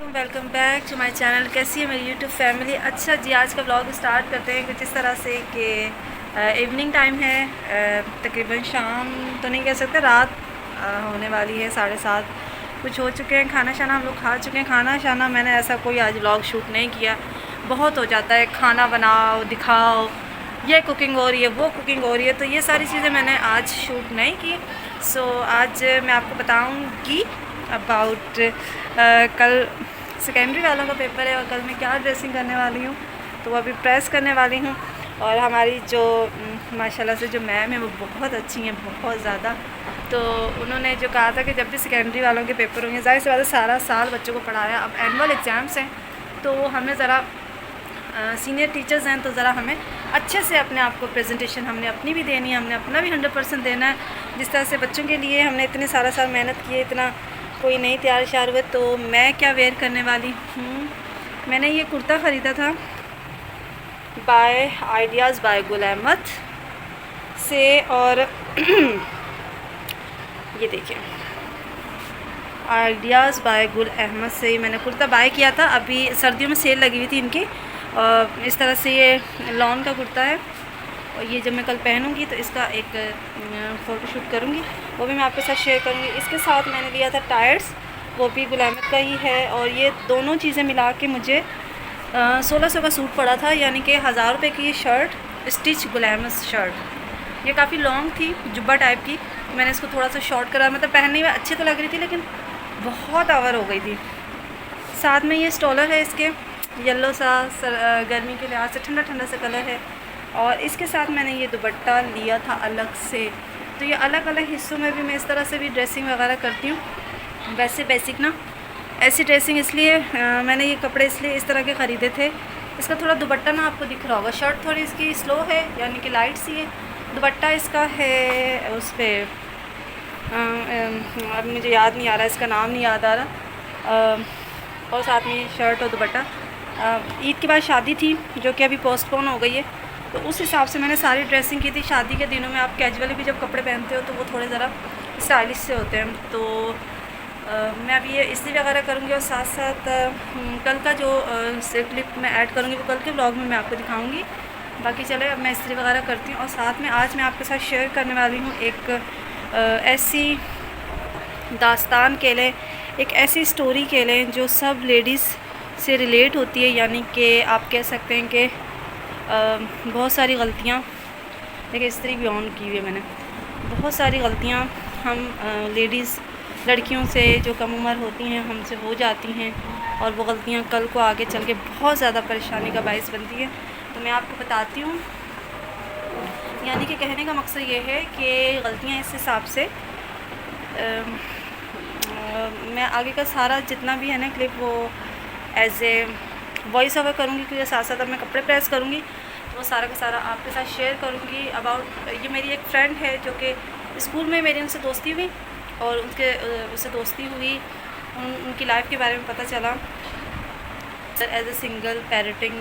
Welcome back to my channel. कैसी है मेरी यूट्यूब फैमिली। अच्छा जी, आज का व्लॉग स्टार्ट करते हैं कुछ इस तरह से कि इवनिंग टाइम है, तकरीबन शाम तो नहीं कह सकते, रात होने वाली है, 7:30 कुछ हो चुके हैं। खाना शाना हम लोग खा चुके हैं। खाना शाना मैंने ऐसा कोई आज व्लॉग शूट नहीं किया। बहुत हो जाता है, खाना बनाओ दिखाओ, ये कुकिंग हो रही है वो कुकिंग हो रही है, तो ये सारी चीज़ें मैंने आज शूट नहीं की। सो आज मैं आपको बताऊँगी अबाउट कल सेकेंडरी वालों का पेपर है और कल मैं क्या ड्रेसिंग करने वाली हूँ, तो वो अभी प्रेस करने वाली हूँ। और हमारी जो माशाल्लाह से जो मैम है वो बहुत अच्छी हैं, बहुत ज़्यादा। तो उन्होंने जो कहा था कि जब भी सेकेंडरी वालों के पेपर होंगे, ज़ाहिर सी बात है सारा साल बच्चों को पढ़ाया, अब एनुअल एग्ज़ाम्स हैं तो हमें ज़रा सीनियर टीचर्स हैं तो ज़रा हमें अच्छे से अपने आप को प्रेजेंटेशन हमने अपनी भी देनी है, हमने अपना भी 100% देना है। जिस तरह से बच्चों के लिए हमने इतने सारा साल मेहनत की है, इतना कोई नहीं तैयार श्यार हुए। तो मैं क्या वेयर करने वाली हूँ, मैंने ये कुर्ता ख़रीदा था bye ideas bye Gul Ahmed से, और ये देखिए आइडियाज़ बाय गुल अहमद से मैंने कुर्ता बाय किया था। अभी सर्दियों में सेल लगी हुई थी इनकी। इस तरह से ये लॉन का कुर्ता है और ये जब मैं कल पहनूंगी तो इसका एक फ़ोटोशूट करूँगी, वो भी मैं आपके साथ शेयर करूँगी। इसके साथ मैंने लिया था टायर्स, वो भी गुल अहमद का ही है, और ये दोनों चीज़ें मिला के मुझे 1600 का सूट पड़ा था, यानी कि 1000 रुपये की ये shirt, stitch Gul Ahmed shirt. ये काफ़ी लॉन्ग थी, जुब्बा टाइप की। मैंने इसको थोड़ा सा शॉर्ट करा, मतलब पहनने में अच्छी तो लग रही थी लेकिन बहुत आवर हो गई थी। साथ में ये स्टॉलर है इसके, येलो सा, गर्मी के लिहाज से ठंडा ठंडा सा कलर है। और इसके साथ मैंने ये दुपट्टा लिया था अलग से। तो ये अलग अलग हिस्सों में भी मैं इस तरह से भी ड्रेसिंग वगैरह करती हूँ। वैसे बेसिक ना ऐसी ड्रेसिंग इसलिए मैंने ये कपड़े इसलिए इस तरह के ख़रीदे थे। इसका थोड़ा दुपट्टा ना आपको दिख रहा होगा, शर्ट थोड़ी इसकी स्लो है, यानी कि लाइट सी है। दुपट्टा इसका है उस पर, अब मुझे याद नहीं आ रहा, इसका नाम नहीं याद आ रहा। और साथ में शर्ट और दुपट्टा। ईद के बाद शादी थी जो कि अभी पोस्टपोन हो गई है, तो उस हिसाब से मैंने सारी ड्रेसिंग की थी। शादी के दिनों में आप कैजुअली भी जब कपड़े पहनते हो तो वो थोड़े ज़रा स्टाइलिश से होते हैं। तो मैं अभी ये इस्त्री वगैरह करूँगी, और साथ साथ कल का जो क्लिप मैं ऐड करूँगी वो कल के व्लॉग में मैं आपको दिखाऊँगी। बाकी चले अब मैं इस्त्री वगैरह करती हूँ। और साथ में आज मैं आपके साथ शेयर करने वाली हूँ एक ऐसी दास्तान के लिए, एक ऐसी स्टोरी के लिए जो सब लेडीज़ से रिलेट होती है। यानी कि आप कह सकते हैं कि बहुत सारी गलतियाँ, देखिए इस्त्री भी ऑन की हुई है मैंने, बहुत सारी गलतियाँ हम लेडीज़ लड़कियों से जो कम उम्र होती हैं हमसे हो जाती हैं, और वो गलतियाँ कल को आगे चल के बहुत ज़्यादा परेशानी का बायस बनती है। तो मैं आपको बताती हूँ, यानी कि कहने का मकसद ये है कि गलतियाँ इस हिसाब से मैं आगे का सारा जितना भी है ना क्लिप वो एज ए वॉइस ओवर करूँगी, क्योंकि साथ साथ अब मैं कपड़े प्रेस करूँगी तो वो सारा का सारा आपके साथ शेयर करूँगी। अबाउट ये मेरी एक फ्रेंड है जो कि स्कूल में मेरी उनसे दोस्ती हुई, और उससे दोस्ती हुई, उनकी लाइफ के बारे में पता चला। एज ए सिंगल पेरेंटिंग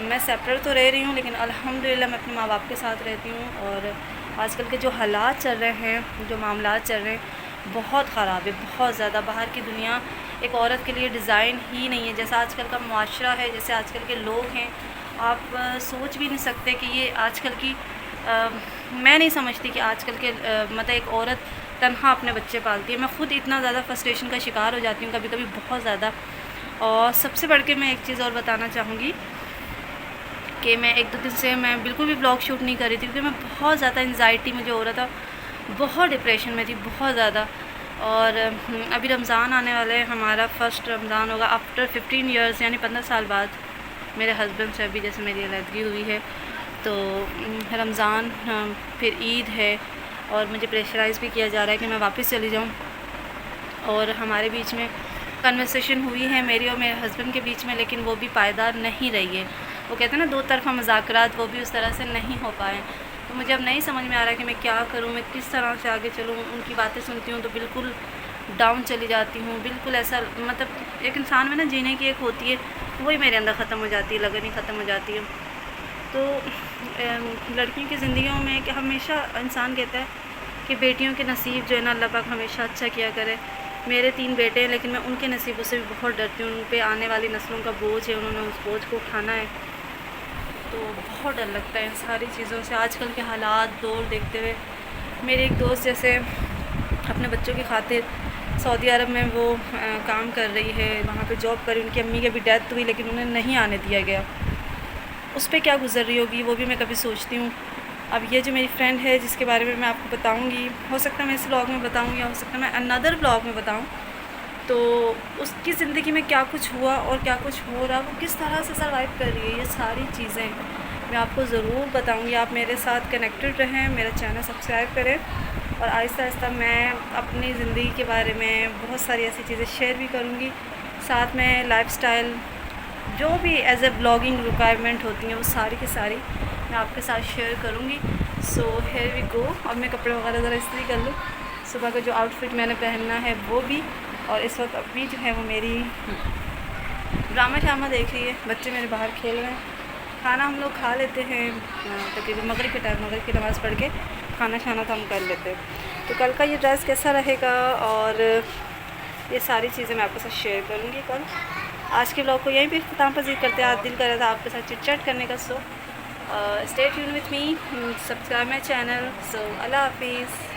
मैं सेपरेट तो रह रही हूँ, लेकिन अल्हम्दुलिल्लाह मैं अपने माँ बाप के साथ रहती हूँ। और आजकल के जो हालात चल रहे हैं, जो मामलात चल रहे हैं, बहुत ख़राब है, बहुत ज़्यादा। बाहर की दुनिया एक औरत के लिए डिज़ाइन ही नहीं है। जैसा आजकल का मुआशरा है, जैसे आजकल के लोग हैं, आप सोच भी नहीं सकते कि ये आजकल की मैं नहीं समझती कि आजकल के मतलब एक औरत तन्हा अपने बच्चे पालती है। मैं ख़ुद इतना ज़्यादा फ्रस्ट्रेशन का शिकार हो जाती हूँ कभी कभी, बहुत ज़्यादा। और सबसे बढ़ के मैं एक चीज़ और बताना चाहूँगी कि मैं 1-2 दिन से मैं बिल्कुल भी ब्लॉग शूट नहीं कर रही थी, क्योंकि मैं बहुत ज़्यादा एंजाइटी मुझे हो रहा था, बहुत डिप्रेशन में थी, बहुत ज़्यादा। और अभी रमज़ान आने वाला है, हमारा फ़र्स्ट रमज़ान होगा आफ्टर 15 ईयर्स, यानी 15 साल बाद मेरे हस्बैंड से अभी जैसे मेरी अलहदगी हुई है। तो रमज़ान, फिर ईद है, और मुझे प्रेशराइज़ भी किया जा रहा है कि मैं वापस चली जाऊँ। और हमारे बीच में कन्वर्सेशन हुई है मेरी और मेरे हस्बैंड के बीच में, लेकिन वो भी पायदार नहीं रही है। वो कहते हैं ना 2 तरफ़ा मज़ाकरात, वो भी उस तरह से नहीं हो पाए। तो मुझे अब नहीं समझ में आ रहा है कि मैं क्या करूँ, मैं किस तरह से आगे चलूँ। उनकी बातें सुनती हूँ तो बिल्कुल डाउन चली जाती हूँ, बिल्कुल ऐसा, मतलब एक इंसान में ना जीने की एक होती है, वही मेरे अंदर ख़त्म हो जाती है, लगन ही ख़त्म हो जाती है। तो लड़कियों की ज़िंदगियों में कि हमेशा इंसान कहता है कि बेटियों के नसीब जो है ना अल्लाह पाक हमेशा अच्छा किया करे। मेरे 3 बेटे हैं, लेकिन मैं उनके नसीबों से भी बहुत डरती हूँ। उन पे आने वाली नस्लों का बोझ है, उन्होंने उस बोझ को उठाना है, तो बहुत डर लगता है इन सारी चीज़ों से। आजकल के हालात दौर देखते हुए, मेरी एक दोस्त जैसे अपने बच्चों की खातिर सऊदी अरब में वो काम कर रही है, वहाँ पे जॉब कर रही। उनकी अम्मी की भी डेथ हुई, लेकिन उन्हें नहीं आने दिया गया। उस पर क्या गुजर रही होगी वो भी मैं कभी सोचती हूँ। अब ये जो मेरी फ्रेंड है जिसके बारे में मैं आपको बताऊँगी, हो सकता है मैं इस व्लॉग में बताऊँ या हो सकता है मैं अनदर व्लॉग में बताऊँ, तो उसकी ज़िंदगी में क्या कुछ हुआ और क्या कुछ हो रहा, वो किस तरह से सर्वाइव कर रही है, ये सारी चीज़ें मैं आपको ज़रूर बताऊँगी। आप मेरे साथ कनेक्टेड रहें, मेरा चैनल सब्सक्राइब करें, और आहिस्ता आहिस्ता मैं अपनी ज़िंदगी के बारे में बहुत सारी ऐसी चीज़ें शेयर भी करूँगी। साथ में लाइफस्टाइल जो भी एज ए ब्लॉगिंग रिक्वायरमेंट होती हैं वो सारी की सारी मैं आपके साथ शेयर करूँगी। So here we go. अब मैं कपड़े वगैरह ज़रा इस्त्री कर लूँ। सुबह का जो आउटफिट मैंने पहनना है वो भी, और इस वक्त अभी जो है वो मेरी ड्रामा शामा देख रही है, बच्चे मेरे बाहर खेल रहे हैं। खाना हम लोग खा लेते हैं तकरीबन मगरिब के टाइम, मगरिब की नमाज़ पढ़ के खाना शाना तो हम कर लेते हैं। तो कल का ये ड्रेस कैसा रहेगा और ये सारी चीज़ें मैं आपके साथ शेयर करूँगी कल। आज के ब्लॉग को यहीं पे इख्तिताम पज़ीर करते हैं। आज दिल कर रहा था आपके साथ चिट चैट करने का। So stay tune with me, subscribe my channel. So अल्लाह हाफिज़।